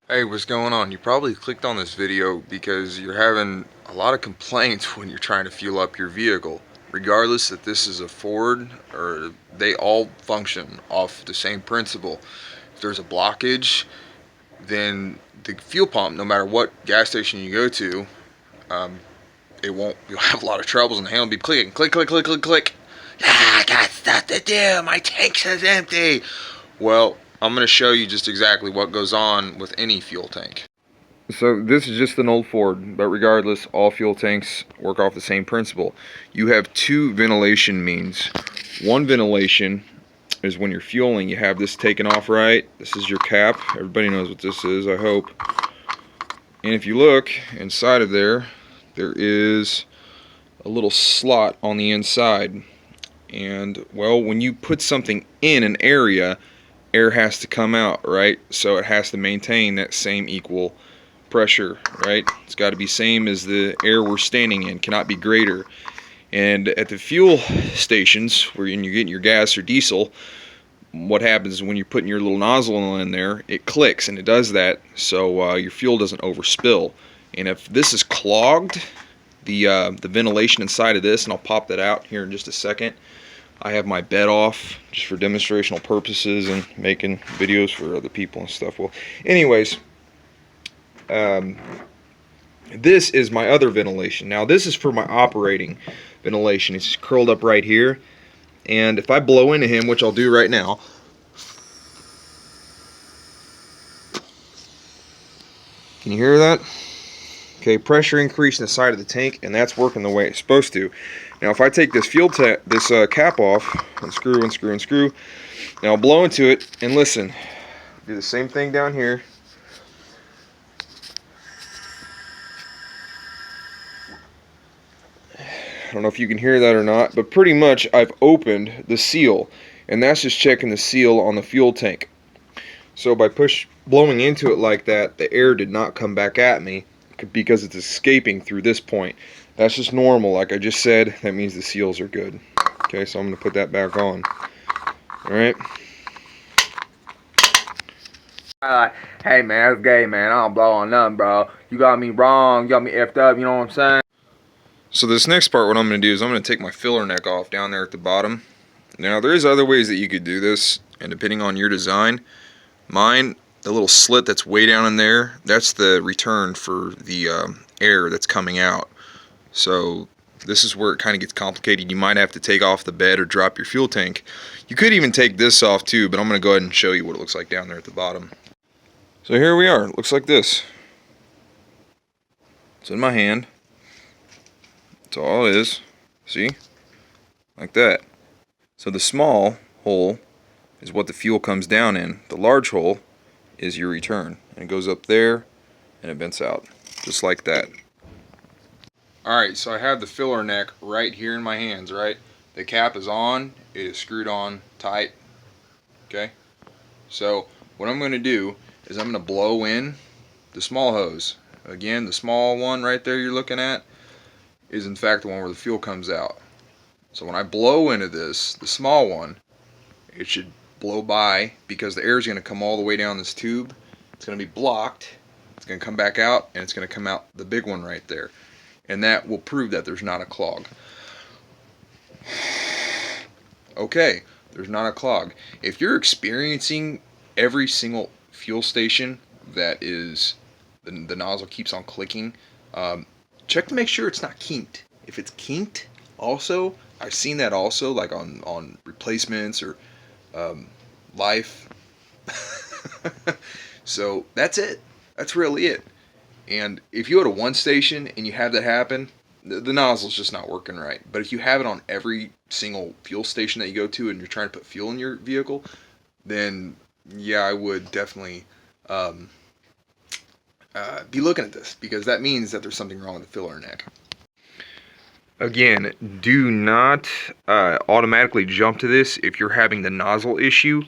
Hey, what's going on? You probably clicked on this video because you're having a lot of complaints when you're trying to fuel up your vehicle. Regardless that this is a Ford, or they all function off the same principle. If there's a blockage, then the fuel pump, no matter what gas station you go to, um, you'll have a lot of troubles and the handle will be clicking, click, click, click, click, click. Ah, I got stuff to do, my tank says empty. Well, I'm going to show you just exactly what goes on with any fuel tank. So this is just an old Ford, but regardless, all fuel tanks work off the same principle. You have two ventilation means. One ventilation is when you're fueling, you have this taken off right. This is your cap. Everybody knows what this is, I hope. And if you look inside of there, there is a little slot on the inside. And, well, when you put something in an area, air has to come out, right? So it has to maintain that same equal pressure, right? It's got to be same as the air we're standing in, cannot be greater. And at the fuel stations where you're getting your gas or diesel, what happens is when you're putting your little nozzle in there, it clicks, and it does that so your fuel doesn't overspill. And if this is clogged, the ventilation inside of this, and I'll pop that out here in just a second. I have my bed off just for demonstrational purposes and making videos for other people and stuff. Well, anyways, this is my other ventilation. Now this is for my operating ventilation. It's curled up right here, and if I blow into him, which I'll do right now, can you hear that? Okay, pressure increase in the side of the tank, and that's working the way it's supposed to. Now if I take this cap off, unscrew, unscrew, unscrew, now I'll blow into it, and listen, do the same thing down here. I don't know if you can hear that or not, but pretty much I've opened the seal, and that's just checking the seal on the fuel tank. So by blowing into it like that, the air did not come back at me because it's escaping through this point. That's just normal. Like I just said, that means the seals are good. Okay, so I'm going to put that back on. Alright. Hey man, that's gay, man. I don't blow on nothing, bro. You got me wrong. You got me effed up. You know what I'm saying? So this next part, what I'm going to do is I'm going to take my filler neck off down there at the bottom. Now there is other ways that you could do this, and depending on your design, mine, the little slit that's way down in there, that's the return for the air that's coming out. So this is where it kind of gets complicated. You might have to take off the bed or drop your fuel tank. You could even take this off too, but I'm going to go ahead and show you what it looks like down there at the bottom. So here we are. It looks like this. It's in my hand. That's all it is. See? Like that. So the small hole is what the fuel comes down in. The large hole is your return. And it goes up there and it vents out. Just like that. Alright, so I have the filler neck right here in my hands, right? The cap is on. It is screwed on tight. Okay? So what I'm going to do is I'm going to blow in the small hose. Again, the small one right there you're looking at is in fact the one where the fuel comes out. So when I blow into this, the small one, it should blow by because the air is going to come all the way down this tube. It's going to be blocked. It's going to come back out, and it's going to come out the big one right there. And that will prove that there's not a clog. Okay, there's not a clog. If you're experiencing every single fuel station that is the nozzle keeps on clicking, check to make sure it's not kinked. If it's kinked, also, I've seen that also, like on replacements or life. So that's it. That's really it. And if you go to one station and you have that happen, the nozzle's just not working right. But if you have it on every single fuel station that you go to and you're trying to put fuel in your vehicle, then yeah, I would definitely be looking at this, because that means that there's something wrong with the filler neck. Again, do not automatically jump to this if you're having the nozzle issue.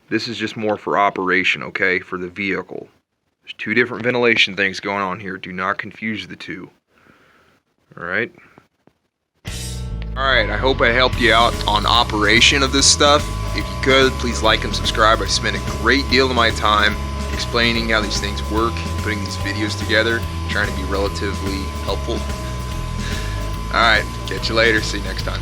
This is just more for operation, okay, for the vehicle. There's two different ventilation things going on here. Do not confuse the two. Alright? Alright, I hope I helped you out on operation of this stuff. If you could, please like and subscribe. I spend a great deal of my time explaining how these things work, putting these videos together, trying to be relatively helpful. Alright, catch you later. See you next time.